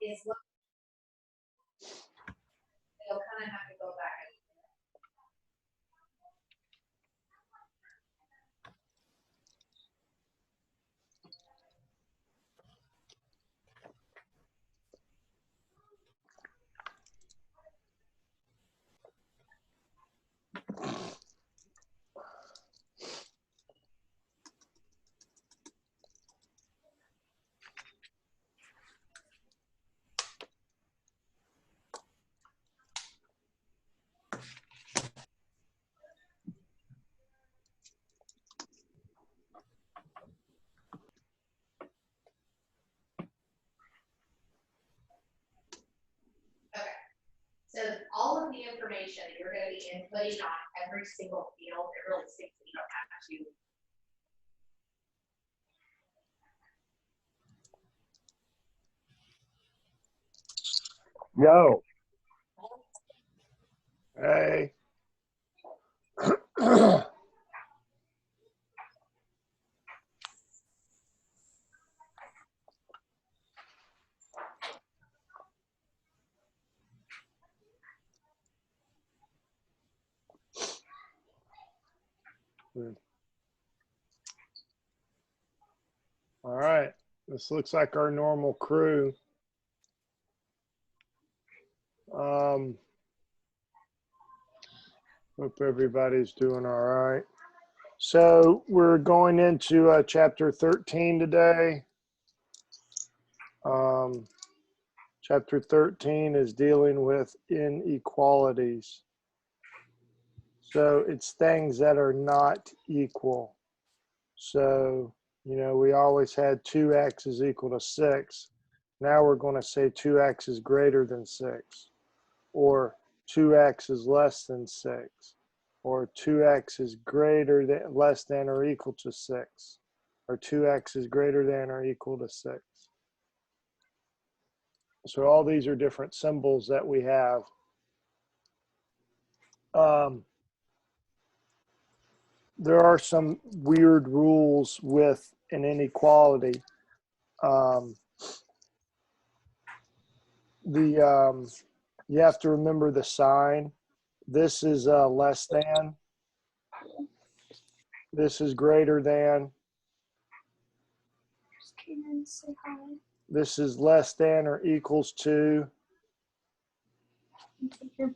is what you'll kind of have to go back. So all of the information that you're going to be inputting on every single field, it really stinks that you don't have to. Yo. Hey. All right. This looks like our normal crew. Hope everybody's doing all right. So we're going into chapter 13 today. Chapter 13 is dealing with inequalities. So it's things that are not equal. So, you know, we always had 2x is equal to 6. Now we're going to say 2x is greater than 6. Or 2x is less than 6. Or 2x is greater than, less than or equal to 6. Or 2x is greater than or equal to 6. So all these are different symbols that we have. There are some weird rules with an inequality. You have to remember the sign. This is less than. This is greater than. This is less than or equals to.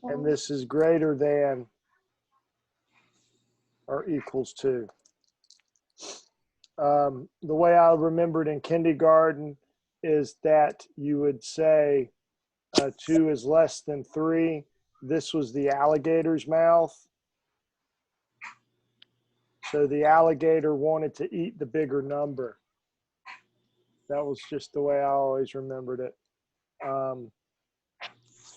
And this is greater than or equals to. The way I remembered in kindergarten is that you would say 2 is less than 3. This was the alligator's mouth. So the alligator wanted to eat the bigger number. That was just the way I always remembered it.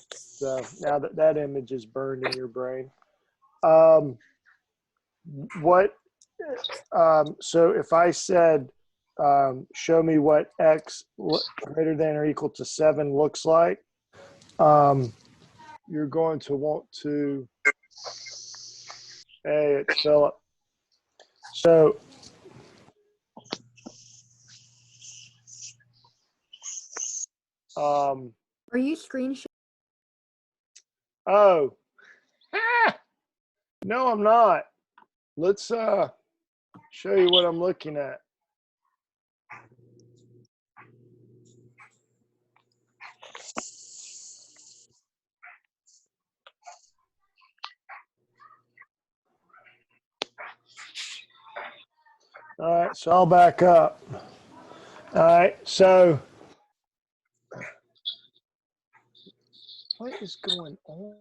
So now that image is burned in your brain. So if I said, show me what x greater than or equal to 7 looks like, you're going to want to, hey, it's Philip. So, are you screenshotting? Oh, no, I'm not. Let's show you what I'm looking at. All right, so I'll back up. All right, so what is going on?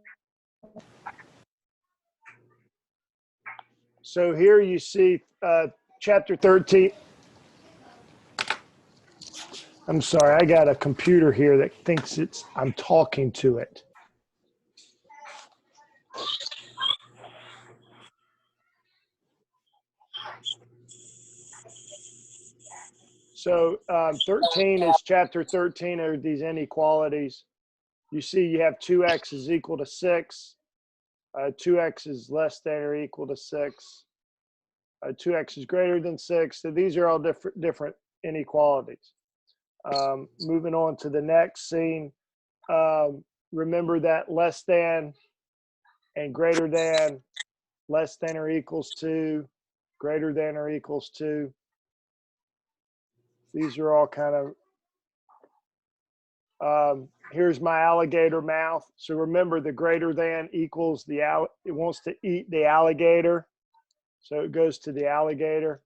So here you see chapter 13. I'm sorry, I got a computer here that thinks I'm talking to it. So 13 is chapter 13 are these inequalities. You see you have 2x is equal to 6. 2x is less than or equal to 6. 2x is greater than 6. So these are all different inequalities. Moving on to the next scene. Remember that less than and greater than, less than or equals to, greater than or equals to. These are all kind of, here's my alligator mouth. So remember the greater than equals it wants to eat the alligator. So it goes to the alligator.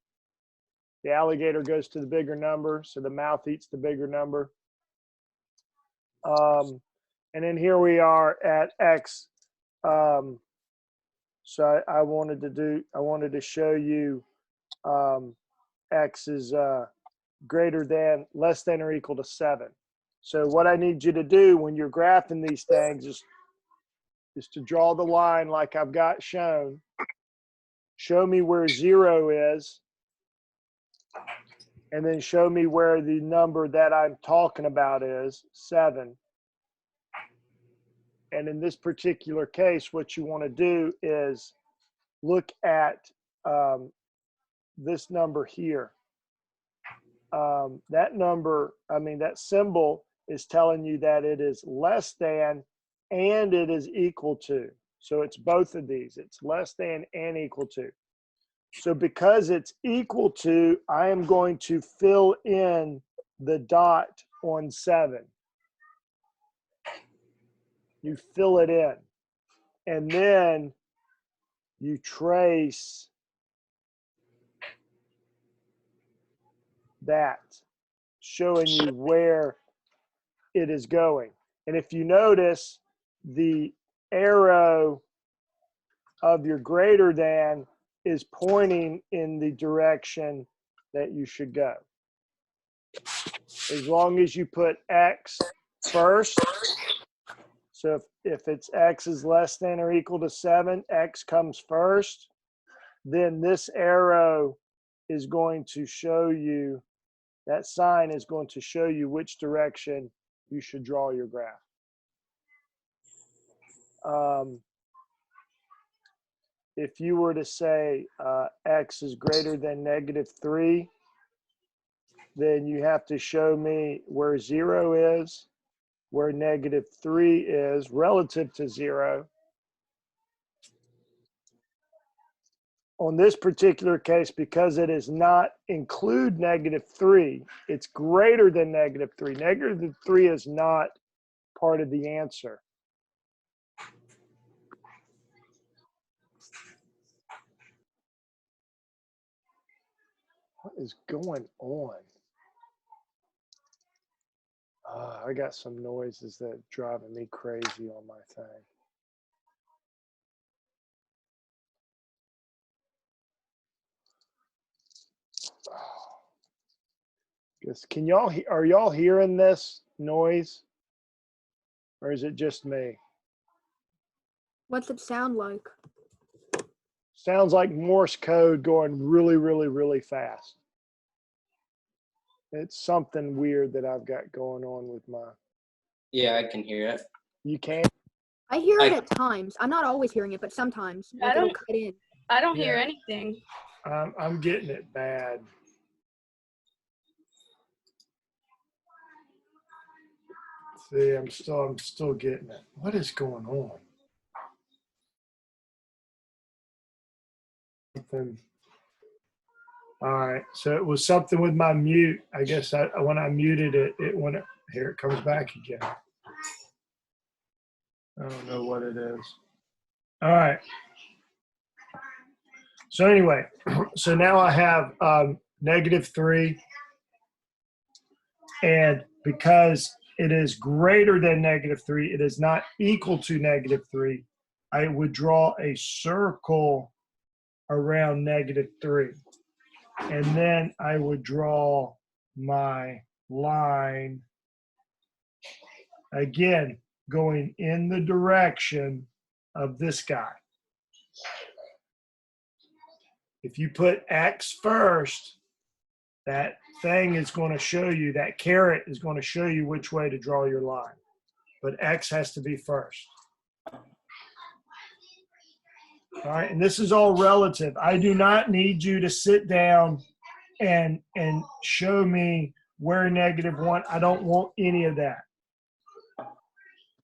The alligator goes to the bigger number. So the mouth eats the bigger number. And then here we are at X. So I wanted to show you X is greater than, less than or equal to 7. So what I need you to do when you're graphing these things is to draw the line like I've got shown. Show me where 0 is, and then show me where the number that I'm talking about is, 7. And in this particular case, what you want to do is look at this number here. That number, that symbol is telling you that it is less than and it is equal to. So it's both of these. It's less than and equal to. So because it's equal to, I am going to fill in the dot on 7. You fill it in. And then you trace that, showing you where it is going. And if you notice, the arrow of your greater than is pointing in the direction that you should go. As long as you put X first. So if it's X is less than or equal to 7, X comes first, then this arrow is going to show you, that sign is going to show you which direction you should draw your graph. If you were to say X is greater than -3, then you have to show me where 0 is, where -3 is relative to 0. On this particular case, because it does not include -3, it's greater than -3. -3 is not part of the answer. What is going on? I got some noises that are driving me crazy on my thing. Can y'all, are y'all hearing this noise? Or is it just me? What's it sound like? Sounds like Morse code going really, really, really fast. It's something weird that I've got going on with my. Yeah, I can hear it. You can? I hear it at times. I'm not always hearing it, but sometimes. Like it'll cut in. I don't hear anything. I'm getting it bad. See, I'm still getting it. What is going on? Something. All right, so it was something with my mute. I guess when I muted it, it went. Here it comes back again. I don't know what it is. All right. So anyway, so now I have -3, and because it is greater than -3, it is not equal to -3, I would draw a circle around -3. And then I would draw my line, again, going in the direction of this guy. If you put X first, that thing is going to show you, that caret is going to show you which way to draw your line. But X has to be first. All right, and this is all relative. I do not need you to sit down and show me where -1, I don't want any of that.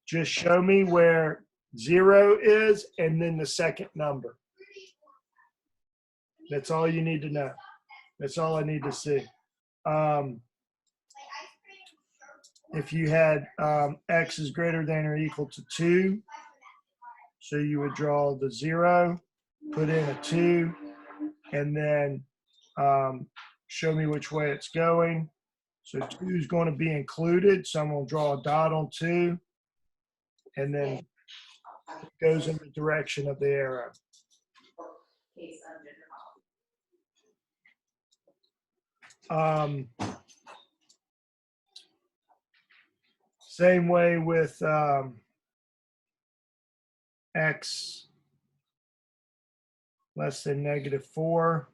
Just show me where 0 is and then the second number. That's all you need to know. That's all I need to see. If you had x is greater than or equal to 2, so you would draw the 0, put in a 2, and then show me which way it's going. So 2 is going to be included, so I'm going to draw a dot on 2, and then it goes in the direction of the arrow. Same way with x less than -4,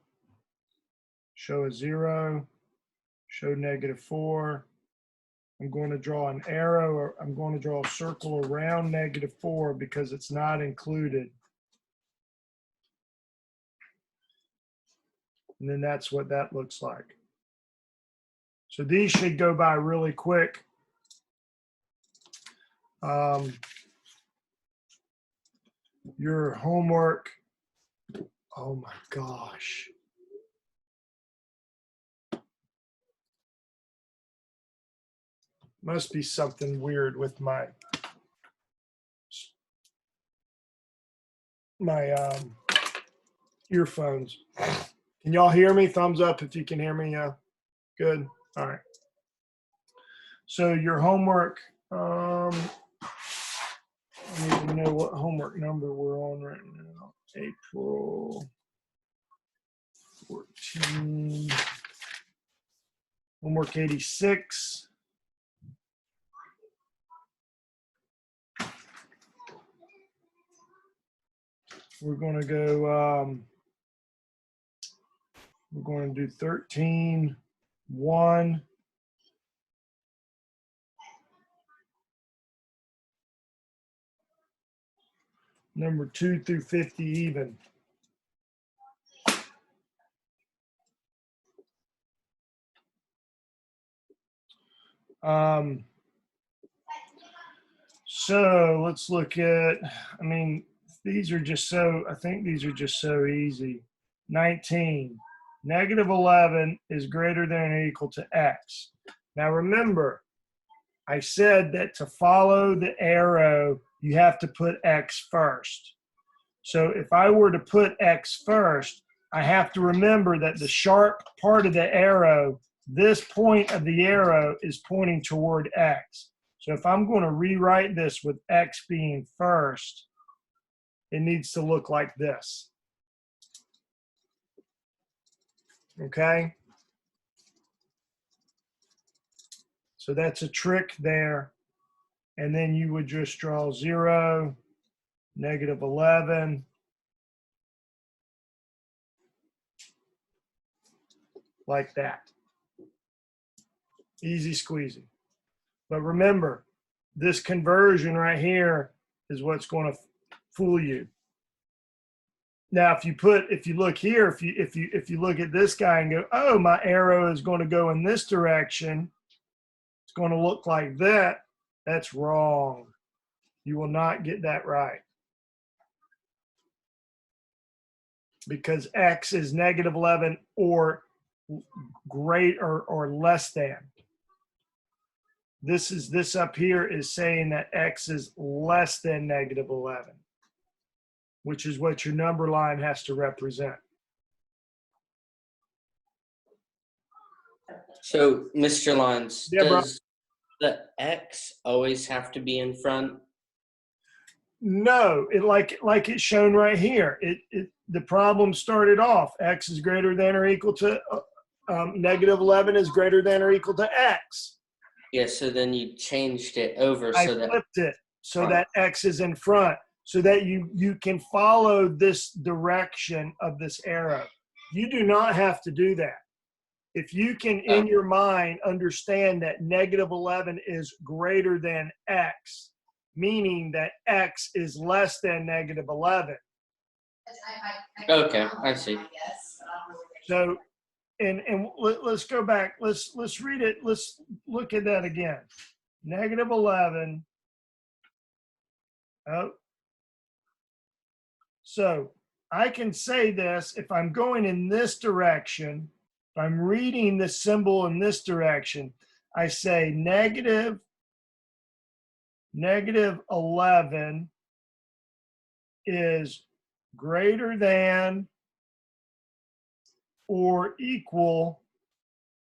show a 0, show -4. I'm going to draw an arrow, or I'm going to draw a circle around -4 because it's not included. And then that's what that looks like. So these should go by really quick. Your homework, oh my gosh. Must be something weird with my earphones. Can y'all hear me? Thumbs up if you can hear me. Yeah, good. All right. So your homework, I need to know what homework number we're on right now. April 14. Homework 86. We're going to go, we're going to do 13, 1. Number 2 through 50 even. So let's look at, I mean, these are just so, I think these are just so easy. 19, -11 is greater than or equal to x. Now remember, I said that to follow the arrow, you have to put x first. So if I were to put x first, I have to remember that the sharp part of the arrow, this point of the arrow is pointing toward x. So if I'm going to rewrite this with x being first, it needs to look like this. Okay? So that's a trick there. And then you would just draw 0, -11, like that. Easy squeezy. But remember, this conversion right here is what's going to fool you. Now, if you look here, if you look at this guy and go, oh, my arrow is going to go in this direction, it's going to look like that. That's wrong. You will not get that right. Because x is -11 or greater or less than. This up here is saying that x is less than -11, which is what your number line has to represent. So, Mr. Lyons, Yeah, bro. does the X always have to be in front? No, like it's shown right here. The problem started off x is greater than or equal to -11 is greater than or equal to x. Yeah, so then you changed it over I so that flipped it so that x is in front, so that you can follow this direction of this arrow. You do not have to do that. If you can, in your mind, understand that -11 is greater than x, meaning that x is less than -11. Okay, I see. So let's go back. Let's read it. Let's look at that again. Negative 11. Oh. So I can say this if I'm going in this direction, if I'm reading the symbol in this direction, I say negative 11 is greater than or equal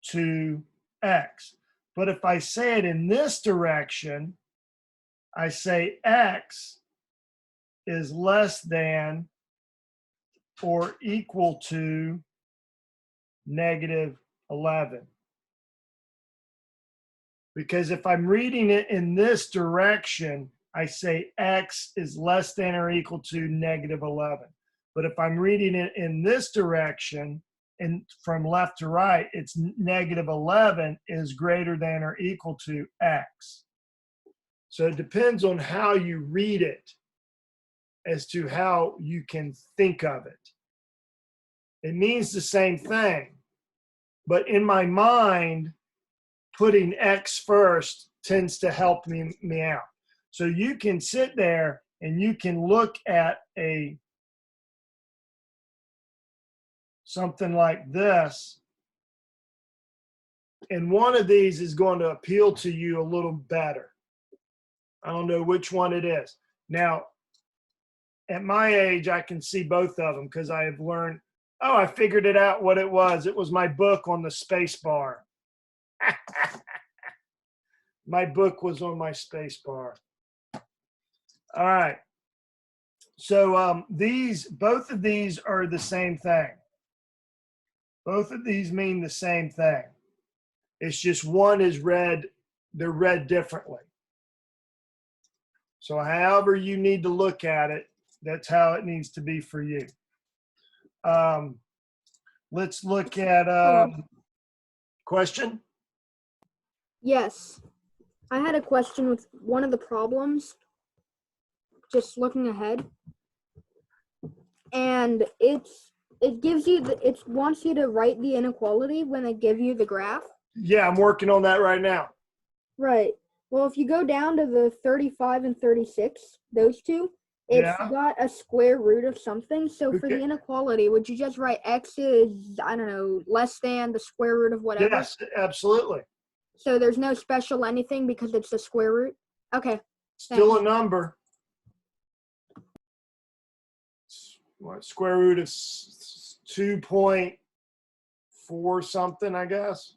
to x. But if I say it in this direction, I say x is less than or equal to negative 11. Because if I'm reading it in this direction, I say x is less than or equal to negative 11. But if I'm reading it in this direction, and from left to right, it's negative 11 is greater than or equal to x. So it depends on how you read it as to how you can think of it. It means the same thing, but in my mind, putting x first tends to help me out. So you can sit there and you can look at something like this, and one of these is going to appeal to you a little better. I don't know which one it is. Now, at my age, I can see both of them because I have learned, oh, I figured it out what it was. It was my book on the space bar. My book was on my space bar. All right. So both of these are the same thing. Both of these mean the same thing. It's just one is read, they're read differently. So however you need to look at it, that's how it needs to be for you. Let's look at question. Yes. I had a question with one of the problems, just looking ahead. And it gives you, it wants you to write the inequality when they give you the graph. Yeah, I'm working on that right now. Right. Well, if you go down to the 35 and 36, those two, it's got a square root of something. So for the inequality, would you just write x is, I don't know, less than the square root of whatever? Yes, absolutely. So there's no special anything because it's the square root? Okay. Still Thanks. a number. What, square root of 2.4 something, I guess.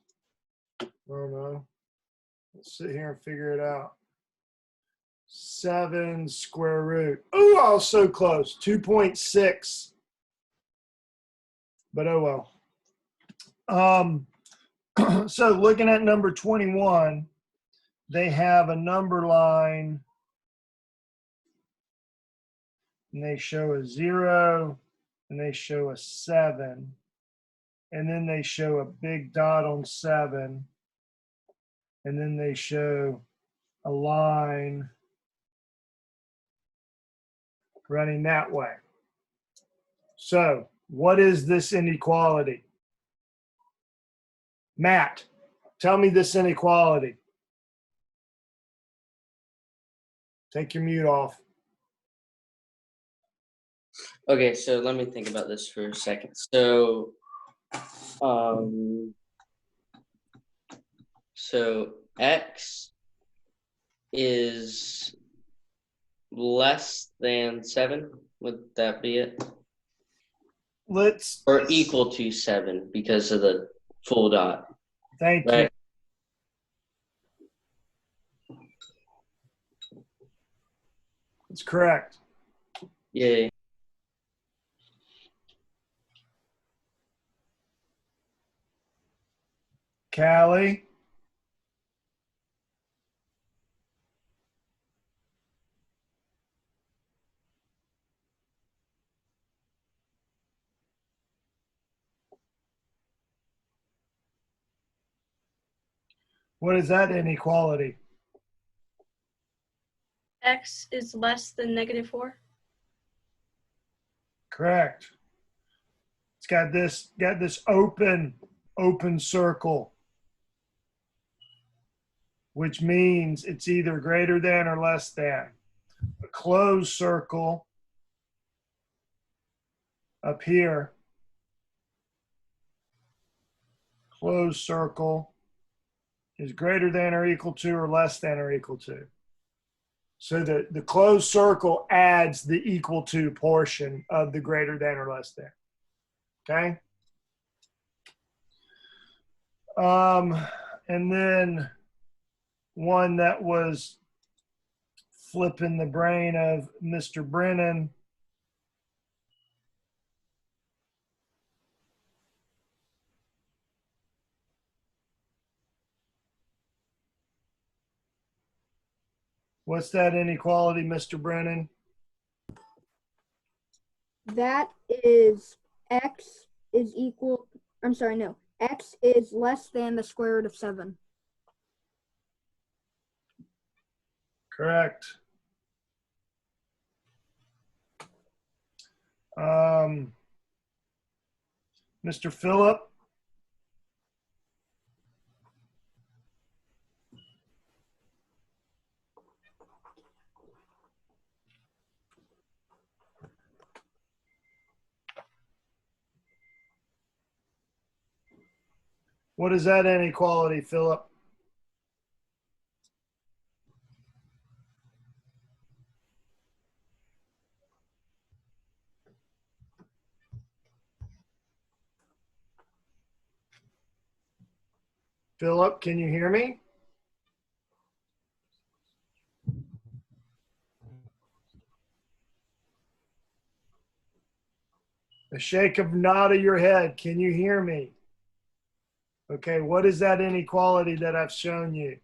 I don't know. Let's sit here and figure it out. 7 square root. Oh, I was so close. 2.6. But oh well. So looking at number 21, they have a number line. And they show a 0, and they show a 7. And then they show a big dot on 7. And then they show a line running that way. So what is this inequality? Matt, tell me this inequality. Take your mute off. Okay, so let me think about this for a second. So, x is less than 7. Would that be it? Or equal to 7 because of the full dot. Thank you. That's correct. Yay. Callie. What is that inequality? X is less than negative 4. Correct. It's got this open open circle, which means it's either greater than or less than. A closed circle up here, closed circle is greater than or equal to or less than or equal to. So the closed circle adds the equal to portion of the greater than or less than. Okay? And then one that was flipping the brain of Mr. Brennan. What's that inequality, Mr. Brennan? That is x is equal, I'm sorry, no. X is less than the square root of 7. Correct. Mr. Phillip? What is that inequality, Philip? Philip, can you hear me? A shake of nod of your head. Can you hear me? Okay, what is that inequality that I've shown you?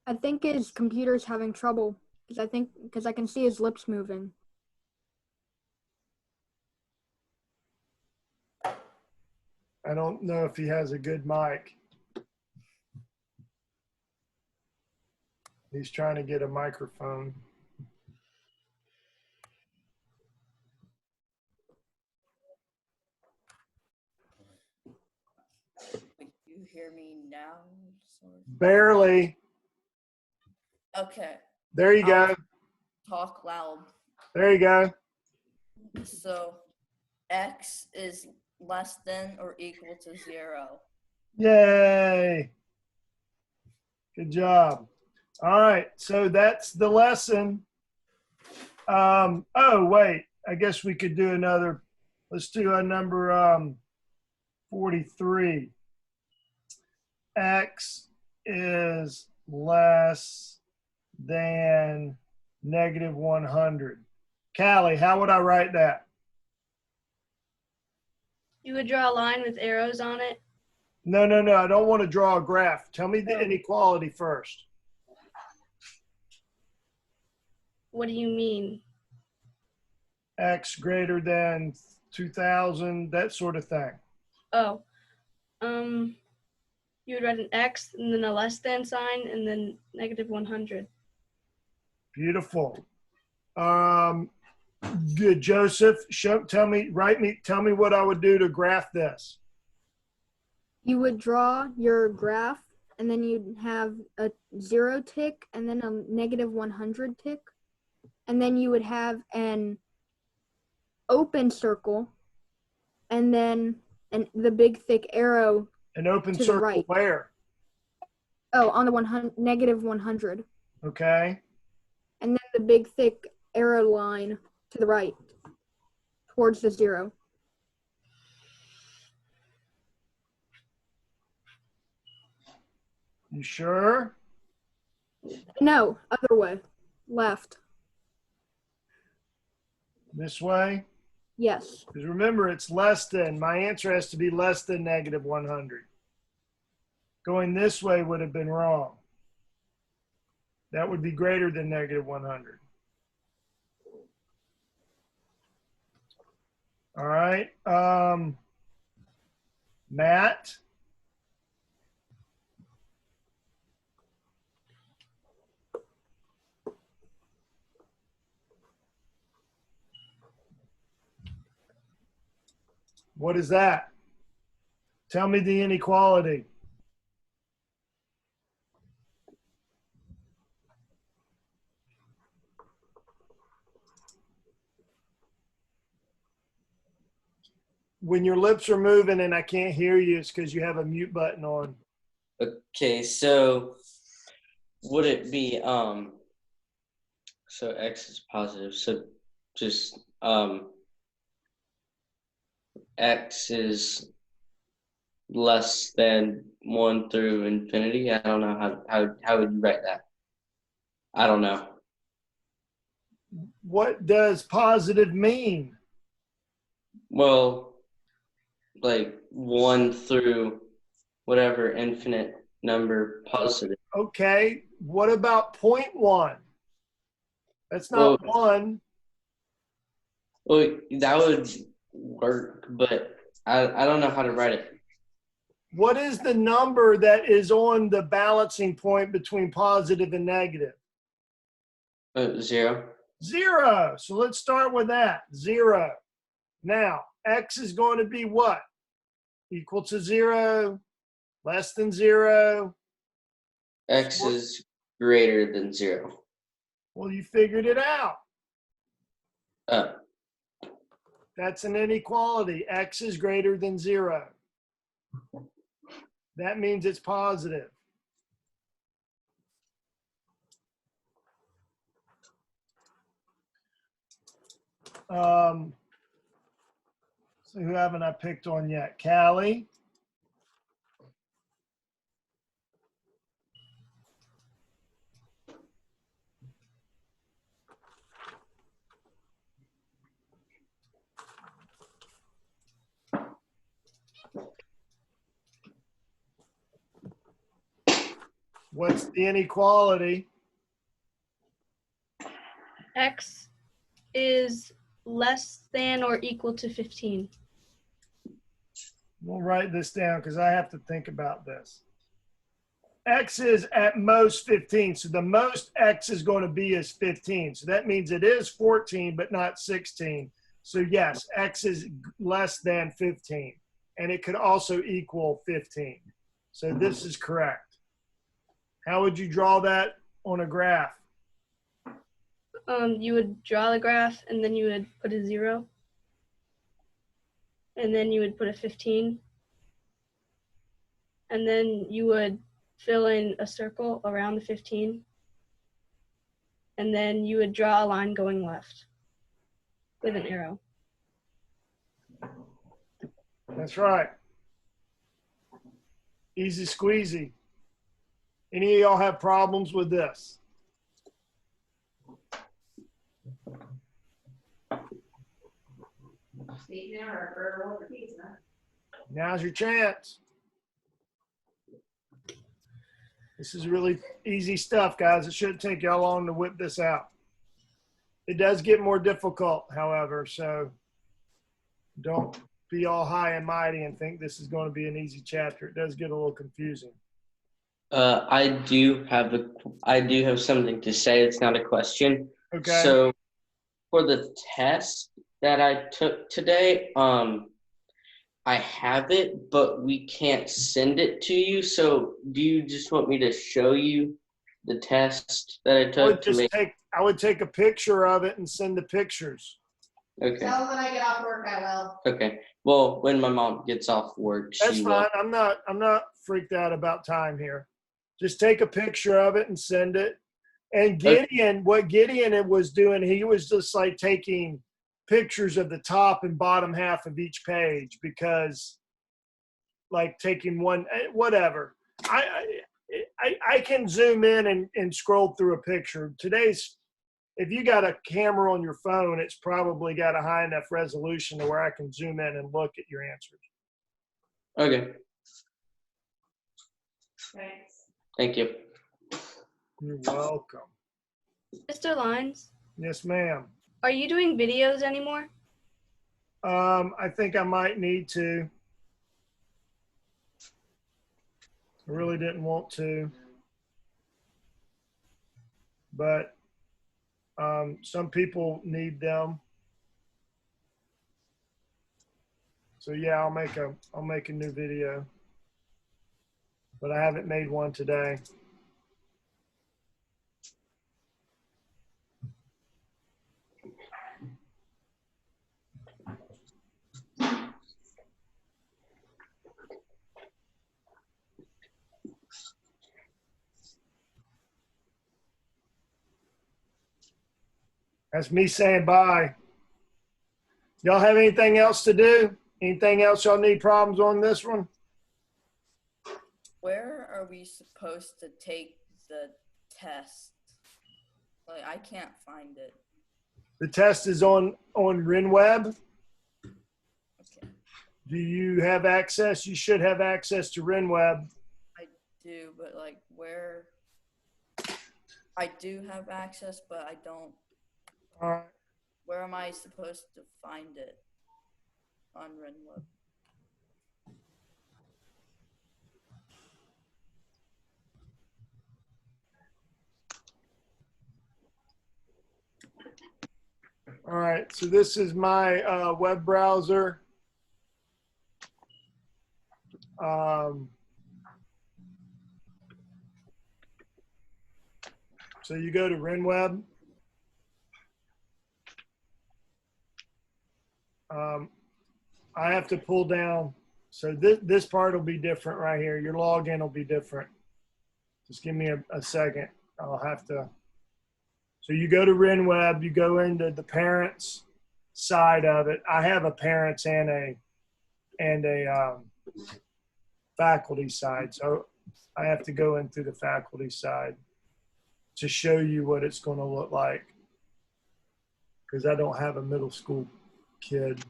I think his computer's having trouble because I can see his lips moving. I don't know if he has a good mic. He's trying to get a microphone. Can you hear me now? Barely. Okay. There you go. Talk loud. There you go. So x is less than or equal to 0. Yay. Good job. All right, so that's the lesson. Oh, wait, I guess we could do another. Let's do a number 43. X is less than negative 100. Callie, how would I write that? You would draw a line with arrows on it. No, I don't want to draw a graph. Tell me the inequality first. What do you mean? X greater than 2,000, that sort of thing. Oh, you would write an X and then a less than sign and then negative 100. Beautiful. Good, Joseph. Tell me what I would do to graph this. You would draw your graph, and then you'd have a 0 tick, and then a negative 100 tick, and then you would have an open circle, and then the big thick arrow. An open to circle the right. where? Oh, on the negative 100. Okay. And then the big thick arrow line to the right, towards the 0. You sure? No, other way. Left. This way? Yes. Because remember, it's less than. My answer has to be less than negative 100. Going this way would have been wrong. That would be greater than negative 100. All right. Matt? What is that? Tell me the inequality. When your lips are moving and I can't hear you, it's because you have a mute button on. Okay, so would it be so x is positive, so just x is less than 1 through infinity? I don't know how would you write that? I don't know. What does positive mean? Well, like 1 through whatever infinite number positive. Okay, what about 0.1? That's Well, not 1. well, that would work, but I don't know how to write it. What is the number that is on the balancing point between positive and negative? 0. 0. So let's start with that. 0. Now, x is going to be what? Equal to 0, less than 0. X is greater than 0. Well, you figured it out. Uh, That's an inequality. X is greater than 0. That means it's positive. So who haven't I picked on yet? Callie. What's the inequality? X is less than or equal to 15. We'll write this down because I have to think about this. X is at most 15. So the most X is going to be is 15. So that means it is 14, but not 16. So yes, X is less than 15. And it could also equal 15. So this is correct. How would you draw that on a graph? You would draw the graph and then you would put a 0. And then you would put a 15. And then you would fill in a circle around the 15. And then you would draw a line going left with an arrow. That's right. Easy squeezy. Any of y'all have problems with this? Steak dinner or burger over pizza. Now's your chance. This is really easy stuff, guys. It shouldn't take y'all long to whip this out. It does get more difficult, however, so don't be all high and mighty and think this is going to be an easy chapter. It does get a little confusing. I do have something to say. It's not a question. Okay. So for the test that I took today, I have it, but we can't send it to you. So do you just want me to show you the test that I took? I would take a picture of it and send the pictures. Okay. Tell them when I get off work, I will. Okay. Well, when my mom gets off work, That's she fine. will. I'm not freaked out about time here. Just take a picture of it and send it. And Gideon, what Gideon was doing, he was just like taking pictures of the top and bottom half of each page, because like taking one, whatever. I can zoom in and scroll through a picture. If you got a camera on your phone, it's probably got a high enough resolution to where I can zoom in and look at your answers. Okay. Thanks. Thank you. You're welcome. Mr. Lines, Yes, ma'am. are you doing videos anymore? I think I might need to. I really didn't want to, but some people need them. So yeah, I'll make a new video, but I haven't made one today. That's me saying bye. Y'all have anything else to do? Anything else y'all need problems on this one? Where are we supposed to take the test? Like, I can't find it. The test is on RenWeb. Okay, Do you have access? You should have access to RenWeb. I do, but like where? I do have access, but I don't. All right. Where am I supposed to find it on RenWeb? All right. So this is my web browser. So you go to RenWeb. I have to pull down. So this part will be different right here. Your login will be different. Just give me a second. I'll have to. So you go to RenWeb, you go into the parents side of it. I have a parents and a faculty side. So I have to go in through the faculty side to show you what it's going to look like, because I don't have a middle school kid.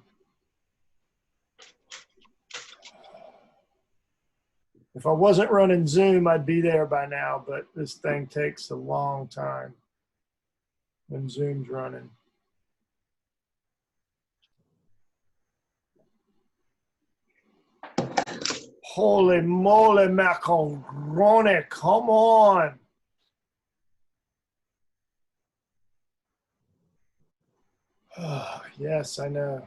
If I wasn't running Zoom, I'd be there by now, but this thing takes a long time when Zoom's running. Holy moly macaroni, come on. Yes, I know.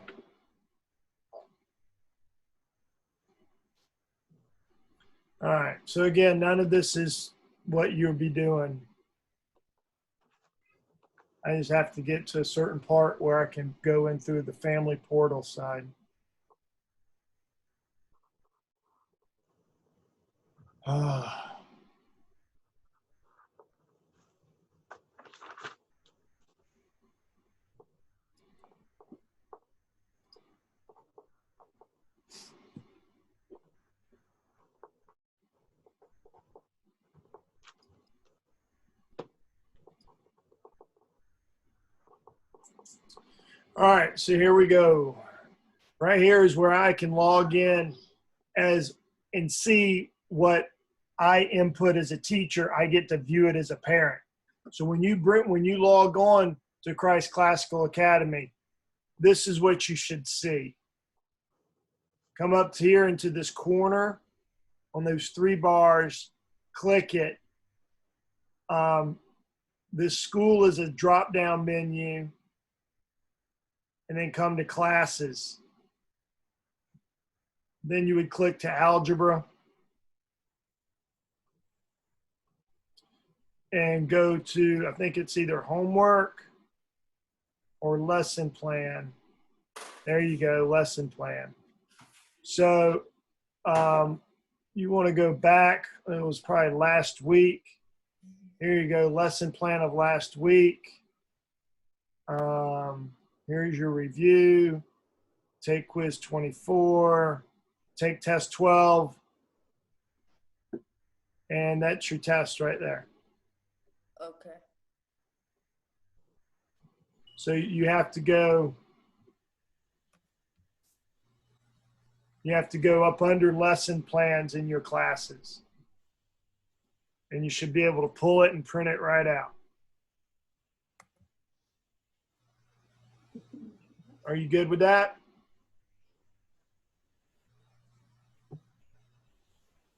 All right, so again, none of this is what you'll be doing. I just have to get to a certain part where I can go in through the family portal side. All right, so here we go. Right here is where I can log in and see what I input as a teacher. I get to view it as a parent. So when you log on to Christ Classical Academy, this is what you should see. Come up here into this corner on those 3 bars, click it. This school is a drop-down menu, and then come to classes. Then you would click to Algebra and go to, I think it's either homework or lesson plan. There you go, lesson plan. So you want to go back. It was probably last week. Here you go, lesson plan of last week. Here's your review. Take quiz 24. Take test 12. And that's your test right there. Okay. So you have to go up under lesson plans in your classes. And you should be able to pull it and print it right out. Are you good with that?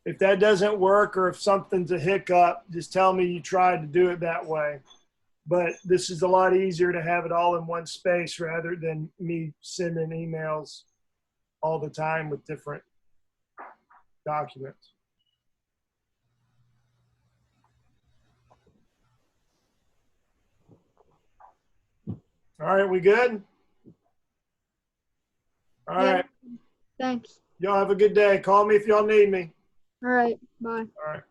If that doesn't work, or if something's a hiccup, just tell me you tried to do it that way. But this is a lot easier to have it all in one space rather than me sending emails all the time with different documents. All right, we good? All Yeah. right. Thanks. Y'all have a good day. Call me if y'all need me. All right. Bye. All right.